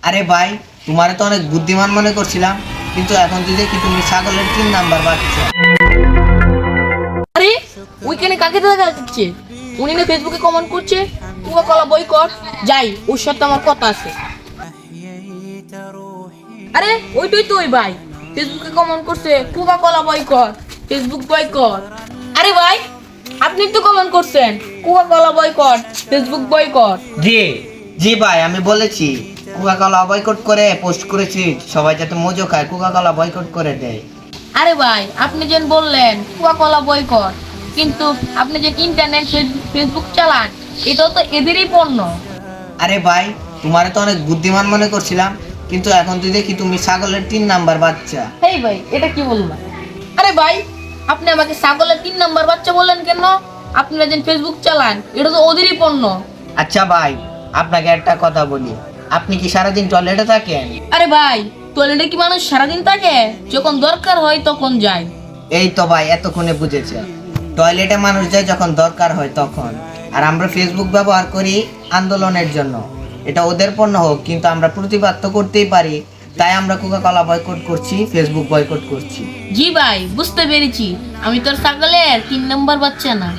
আরে ভাই, তোমারে তো অনেক বুদ্ধিমান মনে করছিলাম, কিন্তু এখন তুই দেখি তুমি ছাগলের 3 নাম্বার বাচ্চা। আরে ওইখানে কাকে দেখা যাচ্ছে? উনি না ফেসবুকে কমেন্ট করছে কোকা কোলা বয়কট। যাই, ওর সাথে আমার কথা আছে। আরে ওইটাই তো ওই ভাই ফেসবুকে কমেন্ট করছে Coca Cola boycott, Facebook boycott. আরে ভাই, আপনি তো কমেন্ট করছেন Coca Cola boycott, Facebook boycott. জি জি ভাই, আমি বলেছি কোকা কোলা বয়কট করে পোস্ট করেছি, সবাই যাতে মজো খায় কোকা কোলা বয়কট করে দেয়। আরে ভাই, আপনি যেন বললেন কোকা কোলা বয়কট, কিন্তু আপনি যে ইন্টারনেট ফেসবুক চালান, এটাও তো এদেরই পণ্য। আরে ভাই, তোমারে তো অনেক বুদ্ধিমান মনে করছিলাম, কিন্তু এখন তুই দেখি তুমি ছাগলের 3 নাম্বার বাচ্চা। হেই ভাই, এটা কি বললাম? আরে ভাই, আপনি আমাকে ছাগলের 3 নাম্বার বাচ্চা বললেন কেন? আপনারা যেন ফেসবুক চালান, এটা তো ওদেরই পণ্য। আচ্ছা ভাই, আপনাকে একটা কথা বলি, আপনি কি সারাদিন টয়লেটে থাকেন? আরে ভাই, টয়লেটে কি মানুষ সারাদিন থাকে? যখন দরকার হয় তখন যায়। এই তো ভাই, এতক্ষণে বুঝেছে, টয়লেটে মানুষ যায় যখন দরকার হয় তখন। আর আমরা ফেসবুক ব্যবহার করি আন্দোলনের জন্য। এটা ওদের পণ্য হোক, কিন্তু আমরা প্রতিবাদ তো করতেই পারি। তাই আমরা কোকা কোলা বয়কট করছি, ফেসবুক বয়কট করছি। জি ভাই, বুঝতে পেরেছি। আমি তোর ছাগলের 3 নাম্বার বাচ্চা না।